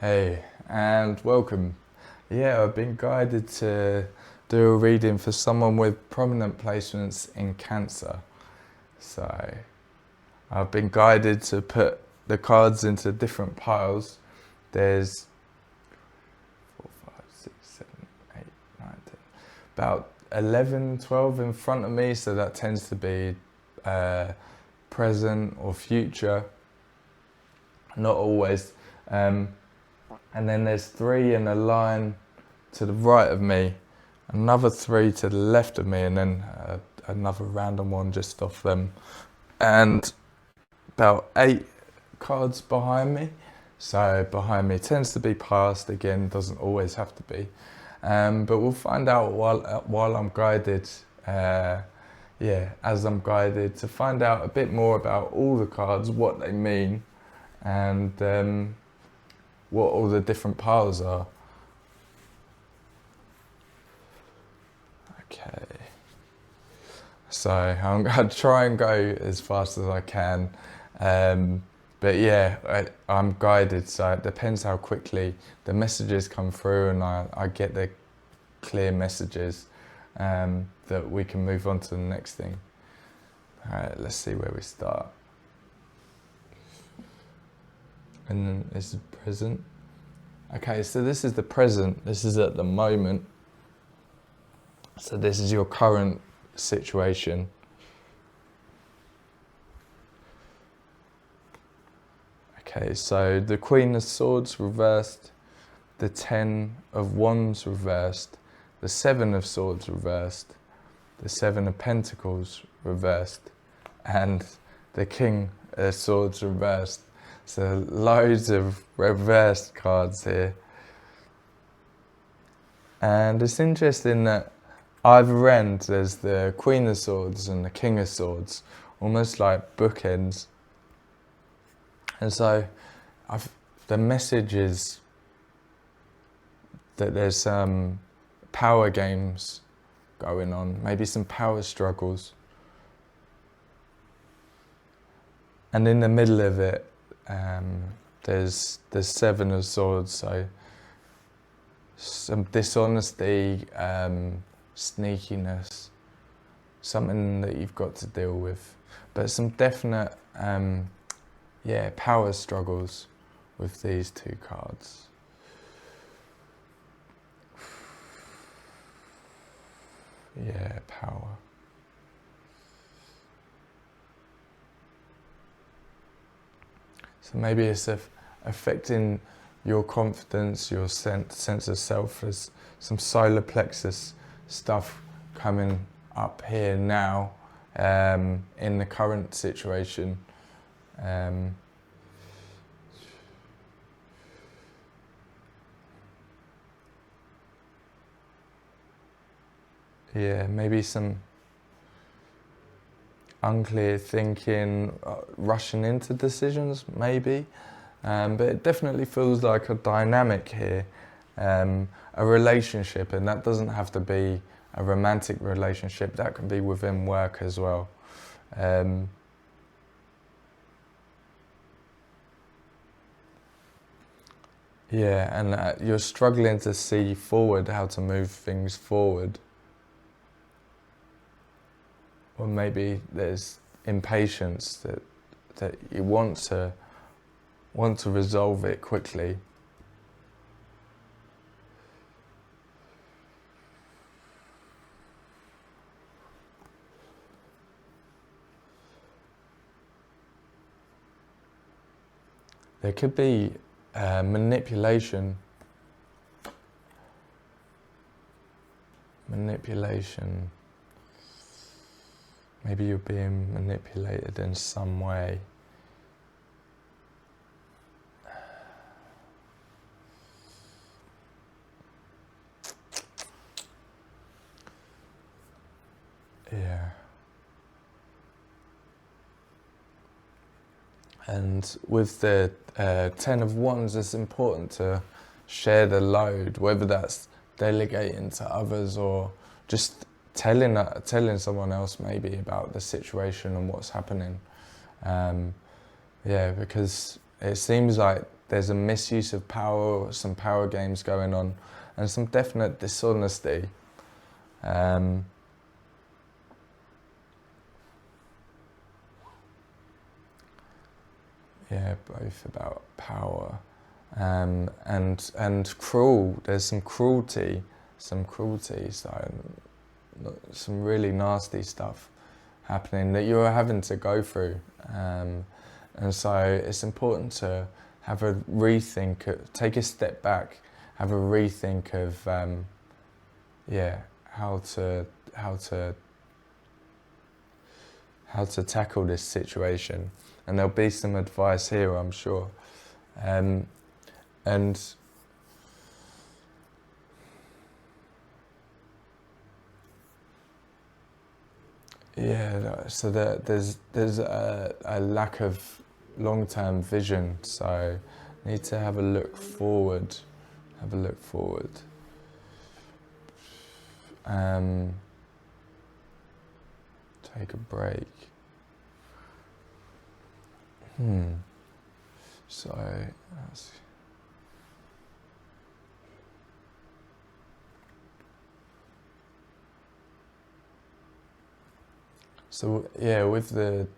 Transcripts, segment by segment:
Hey, and welcome. Yeah, I've been guided to do a reading for someone with prominent placements in Cancer. So, I've been guided to put the cards into different piles. There's 4, 5, 6, 7, 8, 9, 10, about 11, 12 in front of me, so that tends to be present or future. Not always. And then there's 3 in a line to the right of me, another 3 to the left of me, and then another random one just off them. And about 8 cards behind me. So behind me tends to be past, again, doesn't always have to be. But we'll find out while I'm guided, as I'm guided, to find out a bit more about all the cards, what they mean, and what all the different piles are. Okay. So I'm going to try and go as fast as I can. But yeah, I'm guided, so it depends how quickly the messages come through and I get the clear messages that we can move on to the next thing. All right, let's see where we start. And then this is present. Okay, so this is the present. This is at the moment. So this is your current situation. Okay, so the Queen of Swords reversed, the 10 of Wands reversed, the 7 of Swords reversed, the 7 of Pentacles reversed, and the King of Swords reversed. So loads of reversed cards here. And it's interesting that either end there's the Queen of Swords and the King of Swords, almost like bookends. And so the message is that there's some power games going on, maybe some power struggles. And in the middle of it, there's 7 of Swords, so some dishonesty, sneakiness, something that you've got to deal with, but some definite power struggles with these 2 cards. Yeah, power. So maybe it's affecting your confidence, your sense of self. There's some solar plexus stuff coming up here now in the current situation. Maybe some unclear thinking, rushing into decisions, maybe. But it definitely feels like a dynamic here, a relationship, and that doesn't have to be a romantic relationship, that can be within work as well. And you're struggling to see forward, how to move things forward. Or maybe there's impatience that you want to resolve it quickly. There could be manipulation. Maybe you're being manipulated in some way. Yeah. And with the 10 of Wands, it's important to share the load, whether that's delegating to others or just telling someone else maybe about the situation and what's happening. Because it seems like there's a misuse of power, some power games going on, and some definite dishonesty. Yeah, both about power and cruel. There's some cruelty, so some really nasty stuff happening that you're having to go through. And so it's important to have a rethink, take a step back, have a rethink of how to tackle this situation. And there'll be some advice here, I'm sure. And yeah, so there's a lack of long-term vision, so need to have a look forward. Take a break. So yeah, with the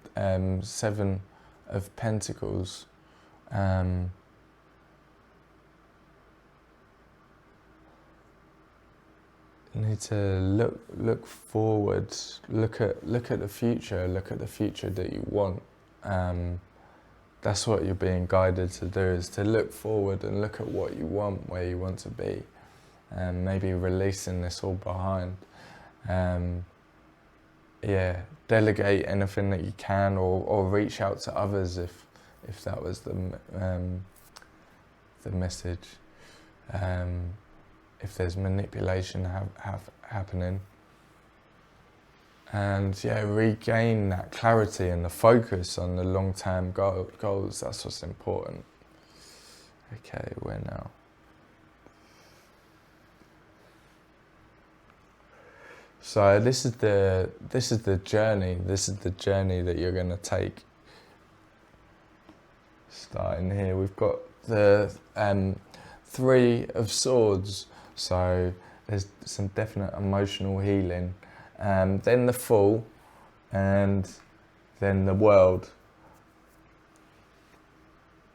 Seven of Pentacles, you need to look forward, look at the future, that you want. That's what you're being guided to do, is to look forward and look at what you want, where you want to be, and maybe releasing this all behind. Delegate anything that you can, or reach out to others if that was the message. If there's manipulation happening, and regain that clarity and the focus on the long-term goals. That's what's important. Okay, where now? So this is the journey. This is the journey that you're going to take. Starting here, we've got the Three of Swords. So there's some definite emotional healing. Then the Fool, and then the World.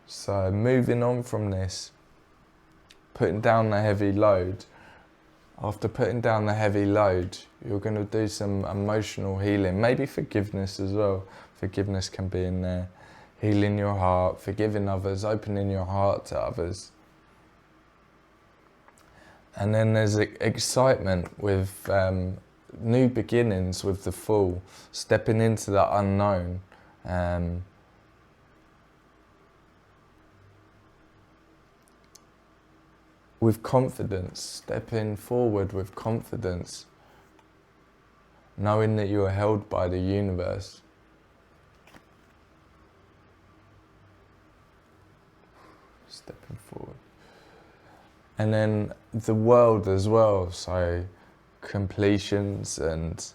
So moving on from this, putting down the heavy load. After putting down the heavy load, you're going to do some emotional healing, maybe forgiveness as well. Forgiveness can be in there. Healing your heart, forgiving others, opening your heart to others. And then there's excitement with new beginnings with the Fool, stepping into the unknown. With confidence, stepping forward with confidence, knowing that you are held by the universe. Stepping forward. And then the World as well, so completions and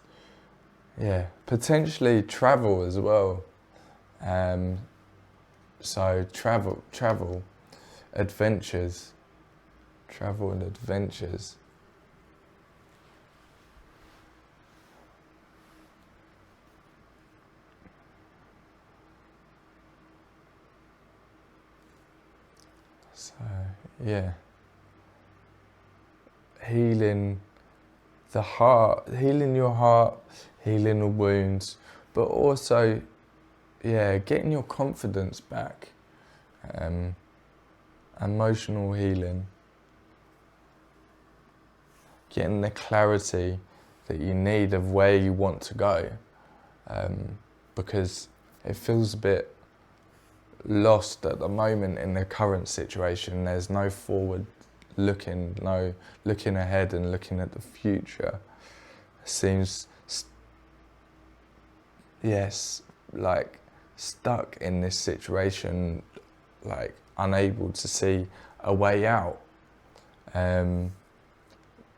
potentially travel as well. So travel, adventures. Travel and adventures. So, healing the heart, healing your heart, healing the wounds, but also, getting your confidence back. Emotional healing. Getting the clarity that you need of where you want to go, because it feels a bit lost at the moment in the current situation. There's no forward looking, no looking ahead and looking at the future. It seems, like stuck in this situation, like unable to see a way out.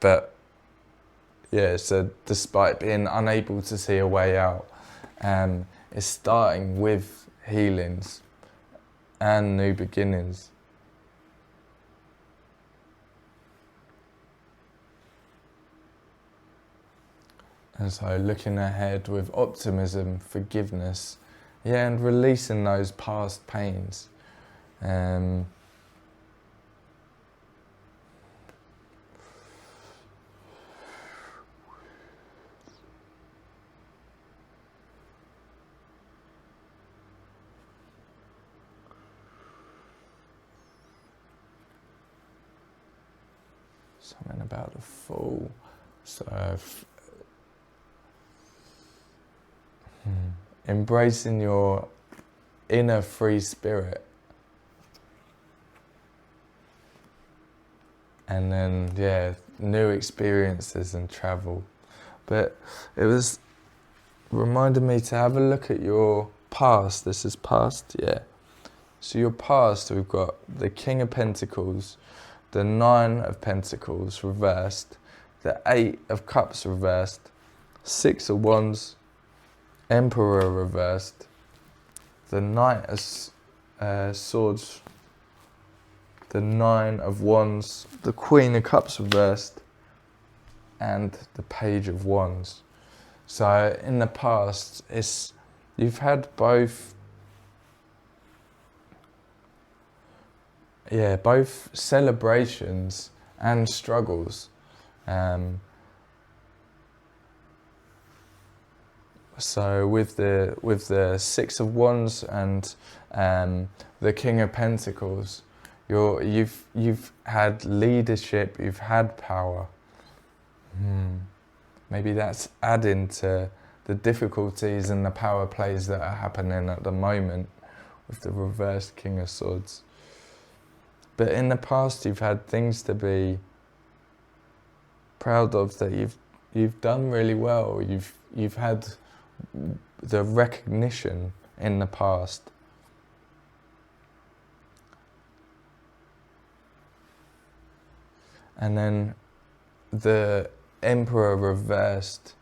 But so despite being unable to see a way out, it's starting with healings and new beginnings. And so looking ahead with optimism, forgiveness, yeah, and releasing those past pains. Something about the Fool. So embracing your inner free spirit. And then, yeah, new experiences and travel. But it was reminded me to have a look at your past. This is past, yeah. So your past, we've got the King of Pentacles, the Nine of Pentacles reversed, the Eight of Cups reversed, Six of Wands, Emperor reversed, the Knight of Swords, the Nine of Wands, the Queen of Cups reversed, and the Page of Wands. So in the past, you've had both celebrations and struggles. So with the Six of Wands and the King of Pentacles, you've had leadership, you've had power. Maybe that's adding to the difficulties and the power plays that are happening at the moment with the reversed King of Swords. But in the past, you've had things to be proud of that you've done really well. You've had the recognition in the past. And then the Emperor reversed,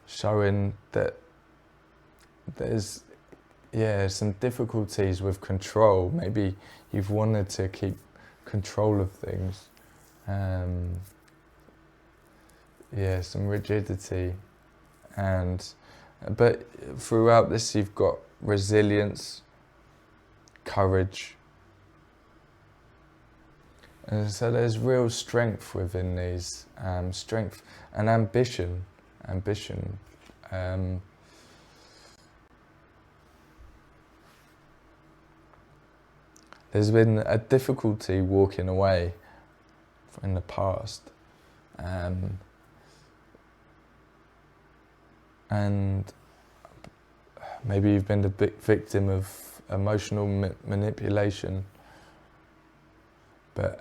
showing that there's some difficulties with control. Maybe you've wanted to keep control of things. Some rigidity. But throughout this you've got resilience, courage. And so there's real strength within these, strength and ambition. There's been a difficulty walking away in the past. And maybe you've been the victim of emotional manipulation. But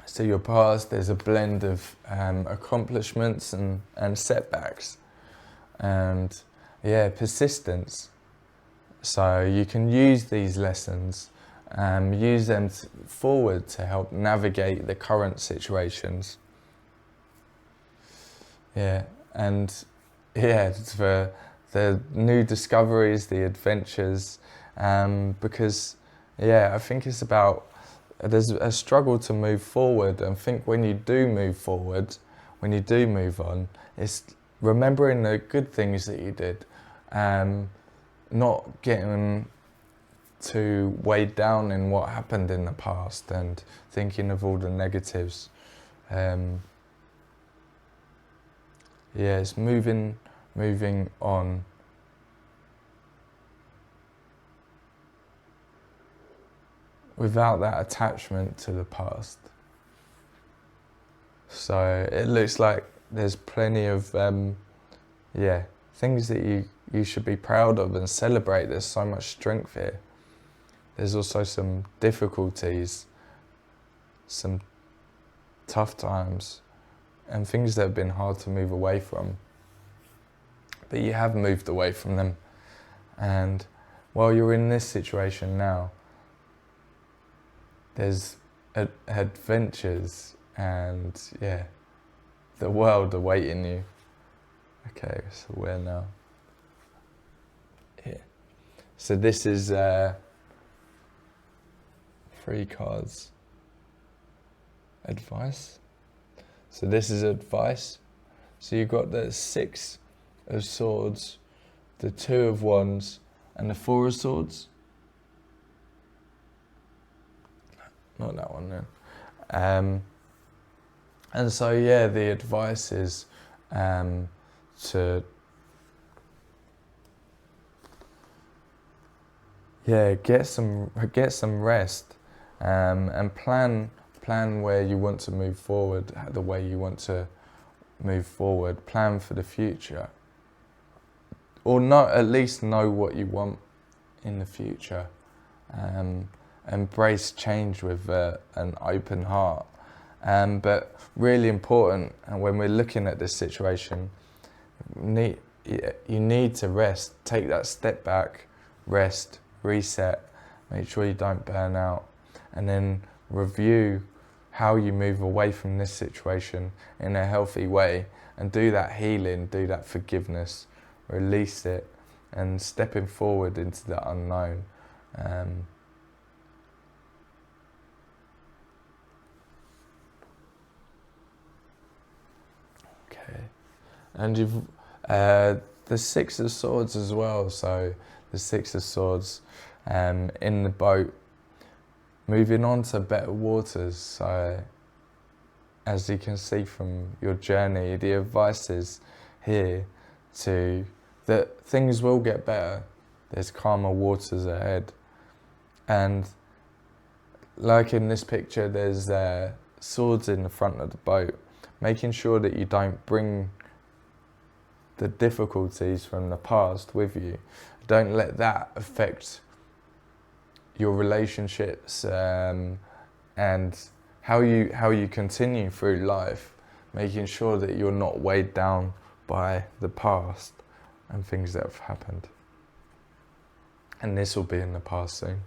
So your past, there's a blend of accomplishments and setbacks, and persistence. So you can use these lessons, use them forward to help navigate the current situations. For the new discoveries, the adventures, because I think it's about, there's a struggle to move forward, and I think when you do move forward, when you do move on, it's remembering the good things that you did, not getting too weighed down in what happened in the past and thinking of all the negatives. It's moving on. Without that attachment to the past. So it looks like there's plenty of things that you should be proud of and celebrate. There's so much strength here. There's also some difficulties, some tough times, and things that have been hard to move away from. But you have moved away from them. And while you're in this situation now, there's adventures and the world awaiting you. Okay, so where now? Here. So this is 3 cards. Advice. So this is advice. So you've got the 6 of Swords, the 2 of Wands, and the 4 of Swords. Not that one then. And so yeah, the advice is to get some rest, and plan where you want to move forward, the way you want to move forward. Plan for the future, or at least know what you want in the future. Embrace change with an open heart. But really important, and when we're looking at this situation, you need to rest. Take that step back, rest, reset, make sure you don't burn out, and then review how you move away from this situation in a healthy way, and do that healing, do that forgiveness, release it, and stepping forward into the unknown. And you've the 6 of Swords as well. So the 6 of Swords in the boat, moving on to better waters. So as you can see from your journey, the advice is here that things will get better. There's calmer waters ahead. And like in this picture, there's swords in the front of the boat, making sure that you don't bring the difficulties from the past with you. Don't let that affect your relationships, and how you continue through life, making sure that you're not weighed down by the past and things that have happened. And this will be in the past soon.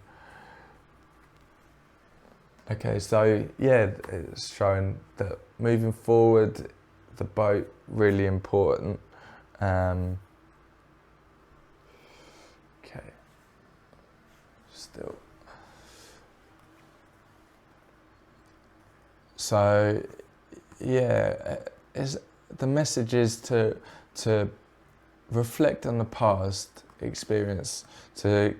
Okay, so yeah, it's showing that moving forward, the boat, really important. Okay, still. So yeah, the message is to reflect on the past experience, to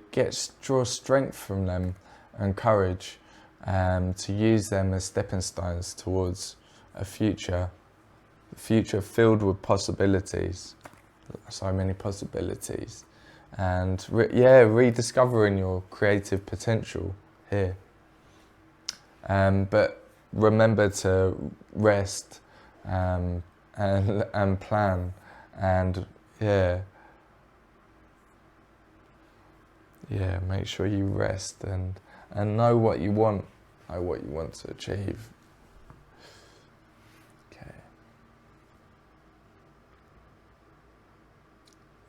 draw strength from them and courage, to use them as stepping stones towards a future filled with possibilities. So many possibilities, and rediscovering your creative potential here. But remember to rest, and plan, and make sure you rest and know what you want, to achieve.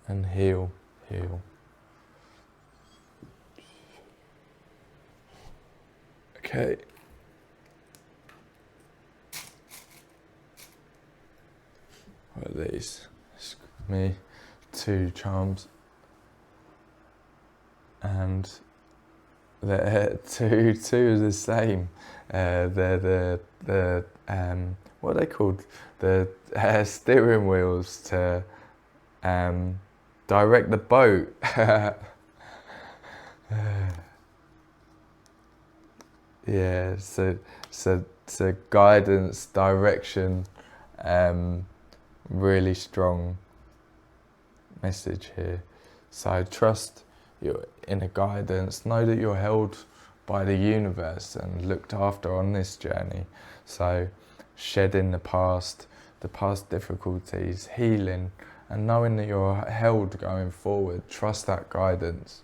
And heal. Okay. What are these? Me, 2 charms. And they're two is the same. They're the what are they called? The steering wheels to direct the boat. Yeah, so guidance, direction, really strong message here. So trust your inner guidance, know that you're held by the universe and looked after on this journey. So shedding the past difficulties, healing, and knowing that you're held going forward. Trust that guidance.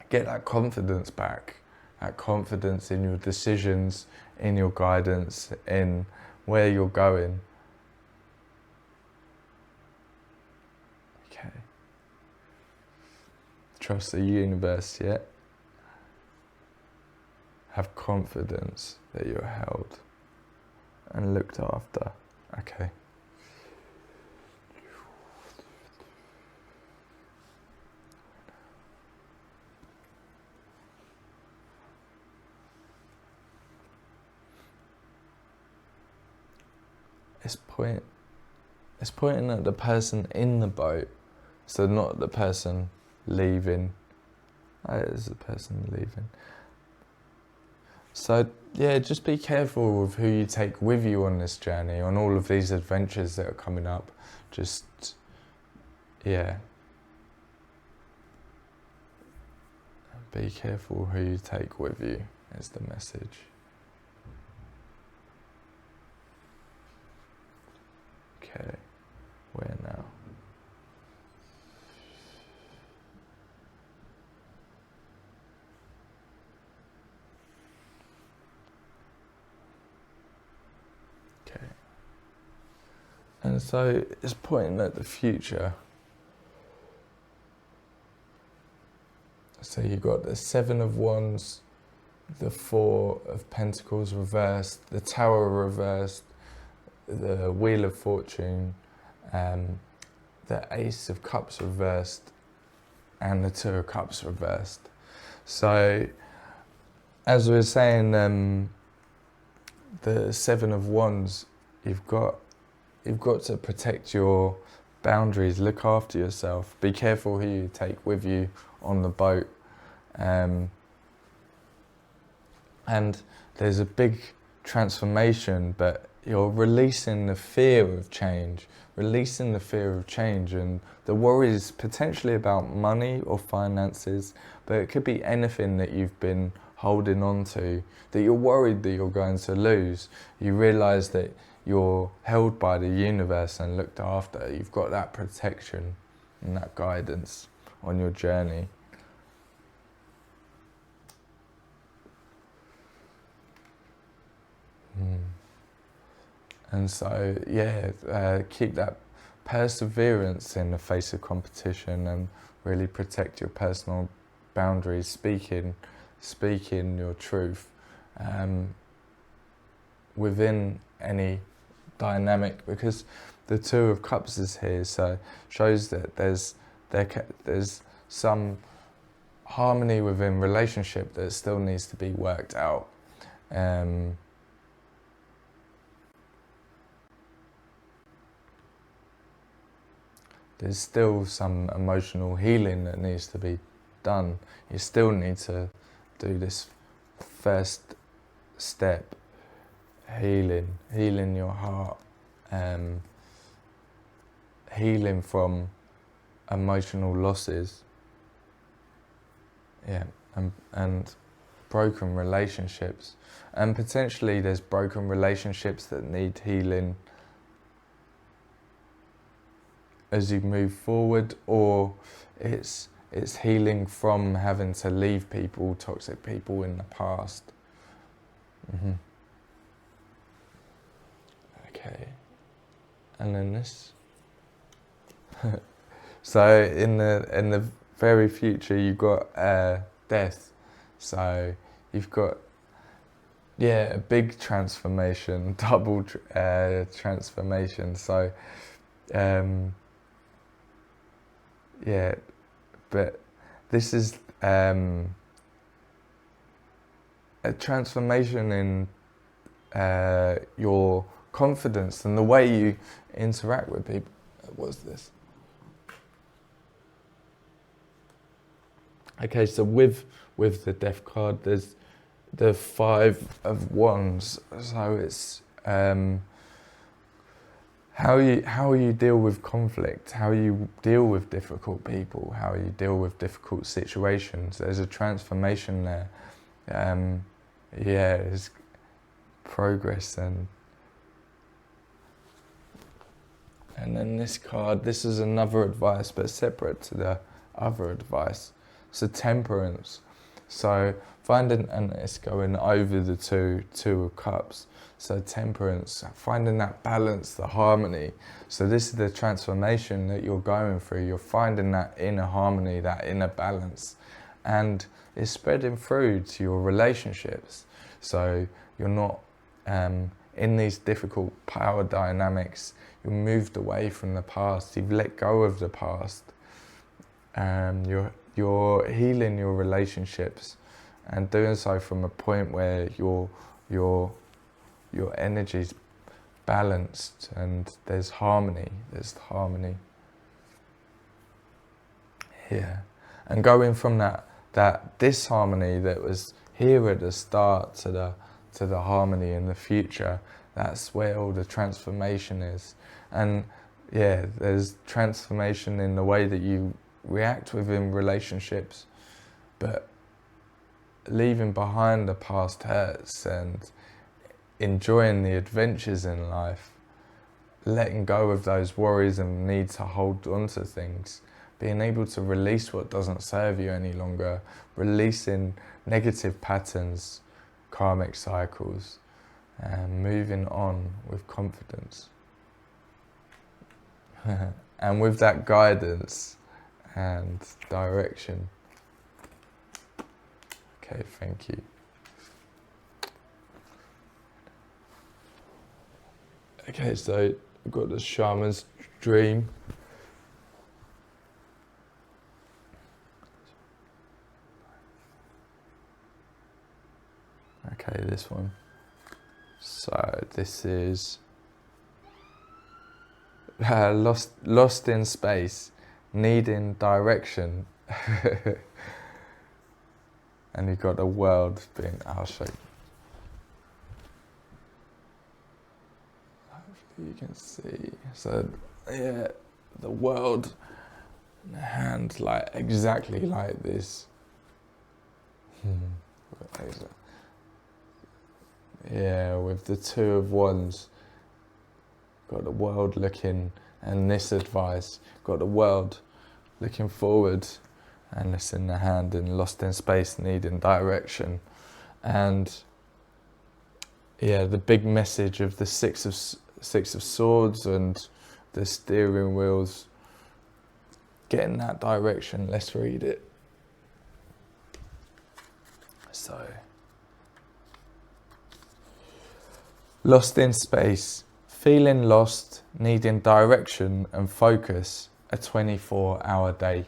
Get that confidence back, that confidence in your decisions, in your guidance, in where you're going. Okay. Trust the universe, yeah? Have confidence that you're held and looked after. Okay. it's pointing at the person in the boat, so not the person leaving. It is the person leaving. So yeah, just be careful with who you take with you on this journey, on all of these adventures that are coming up. Just, yeah. Be careful who you take with you, is the message. Okay, where now? Okay. And so it's pointing at the future. So you've got the Seven of Wands, the Four of Pentacles reversed, the Tower reversed, the Wheel of Fortune, the Ace of Cups reversed, and the Two of Cups reversed. So, as we were saying, the Seven of Wands, you've got to protect your boundaries, look after yourself, be careful who you take with you on the boat. And there's a big transformation, but you're releasing the fear of change, and the worries potentially about money or finances, but it could be anything that you've been holding on to, that you're worried that you're going to lose. You realise that you're held by the universe and looked after. You've got that protection and that guidance on your journey. And so, yeah, keep that perseverance in the face of competition and really protect your personal boundaries, speaking your truth within any dynamic, because the Two of Cups is here, so shows that there's some harmony within relationship that still needs to be worked out. There's still some emotional healing that needs to be done. You still need to do this first step, healing your heart, healing from emotional losses, and broken relationships. And potentially there's broken relationships that need healing as you move forward, or it's healing from having to leave people, toxic people in the past. Okay, and then this. So in the very future, you've got death. So you've got a big transformation, double transformation. So. But this is a transformation in your confidence and the way you interact with people. What's this? Okay, so with the Death card, there's the Five of Wands. So it's how you deal with conflict, how you deal with difficult people, how you deal with difficult situations. There's a transformation there. There's progress and then this card, this is another advice, but separate to the other advice. So temperance. So finding, and it's going over the two of cups. So temperance, finding that balance, the harmony. So this is the transformation that you're going through. You're finding that inner harmony, that inner balance. And it's spreading through to your relationships. So you're not in these difficult power dynamics. You've moved away from the past. You've let go of the past. You're healing your relationships, and doing so from a point where your energy's balanced, and there's harmony. There's harmony here. And going from that disharmony that was here at the start to the harmony in the future, that's where all the transformation is. And yeah, there's transformation in the way that you react within relationships, but leaving behind the past hurts and enjoying the adventures in life, letting go of those worries and need to hold on to things, being able to release what doesn't serve you any longer, releasing negative patterns, karmic cycles, and moving on with confidence. And with that guidance and direction. Okay, thank you. Okay, so we've got the shaman's dream. Okay, this one. So this is lost in space, needing direction. And you've got the world being, I'll show you. Hopefully you can see. So yeah, the world in the hand, like exactly like this. Yeah, with the Two of Wands, got the world looking, and this advice, got the world looking forward, and this in the hand, and lost in space, needing direction. And yeah, the big message of the Six of Swords and the steering wheels, getting that direction. Let's read it. So, lost in space, feeling lost, needing direction and focus, a 24-hour day.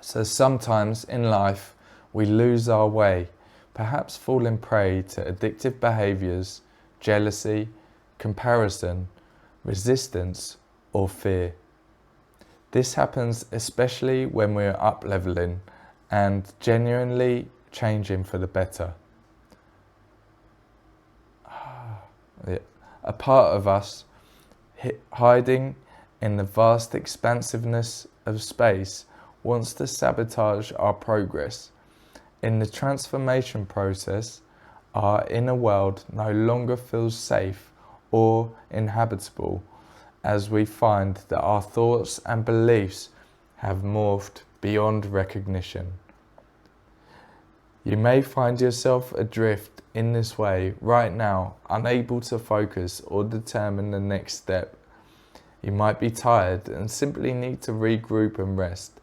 So sometimes in life we lose our way, perhaps falling prey to addictive behaviours, jealousy, comparison, resistance or fear. This happens especially when we're up-leveling and genuinely changing for the better. A part of us hiding in the vast expansiveness of space wants to sabotage our progress. In the transformation process, our inner world no longer feels safe or inhabitable, as we find that our thoughts and beliefs have morphed beyond recognition. You may find yourself adrift in this way right now, unable to focus or determine the next step. You might be tired and simply need to regroup and rest.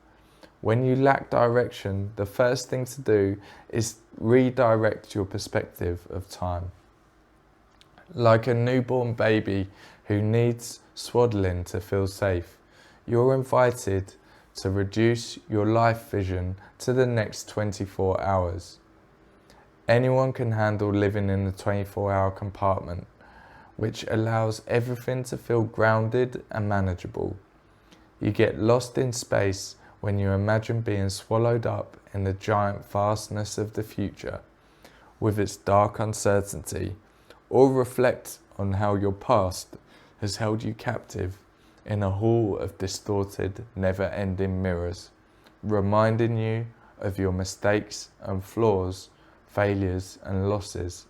When you lack direction, the first thing to do is redirect your perspective of time. Like a newborn baby who needs swaddling to feel safe, you're invited to reduce your life vision to the next 24 hours. Anyone can handle living in the 24-hour compartment, which allows everything to feel grounded and manageable. You get lost in space when you imagine being swallowed up in the giant vastness of the future, with its dark uncertainty, or reflect on how your past has held you captive in a hall of distorted, never-ending mirrors, reminding you of your mistakes and flaws, failures and losses.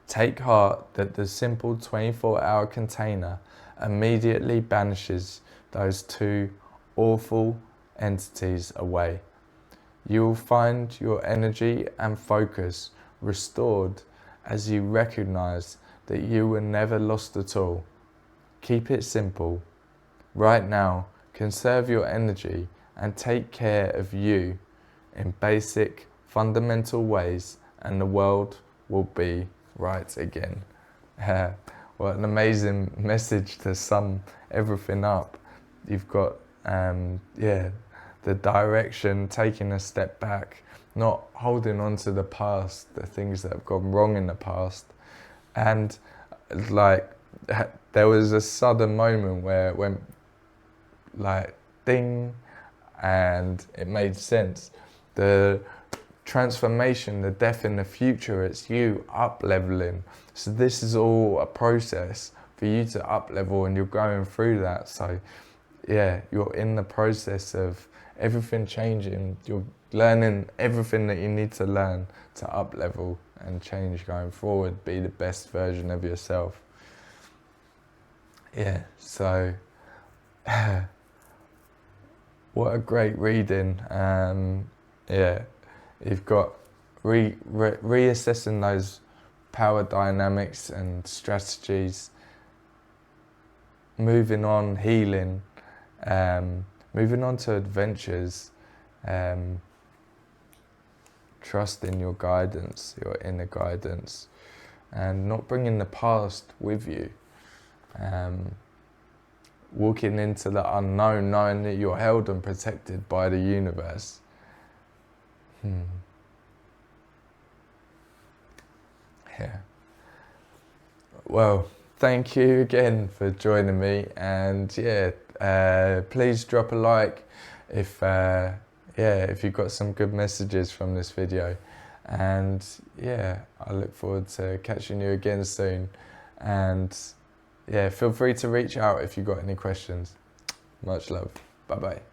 Take heart that the simple 24-hour container immediately banishes those two awful entities away. You will find your energy and focus restored as you recognize that you were never lost at all. Keep it simple. Right now, conserve your energy and take care of you in basic, fundamental ways, and the world will be right again. What an amazing message to sum everything up. You've got the direction, taking a step back, not holding on to the past, the things that have gone wrong in the past, And like, there was a sudden moment where it went like ding, and it made sense. The transformation, the death in the future, it's you up leveling. So this is all a process for you to up level, and you're going through that. So yeah, you're in the process of everything changing. You're learning everything that you need to learn to up level and change going forward, be the best version of yourself. Yeah, so what a great reading. Yeah, you've got reassessing those power dynamics and strategies, moving on, healing, moving on to adventures, trusting your guidance, your inner guidance, and not bringing the past with you. Walking into the unknown, knowing that you're held and protected by the universe. Yeah. Well, thank you again for joining me, and yeah, please drop a like if you got some good messages from this video, and yeah, I look forward to catching you again soon, and yeah, feel free to reach out if you got any questions. Much love. Bye bye.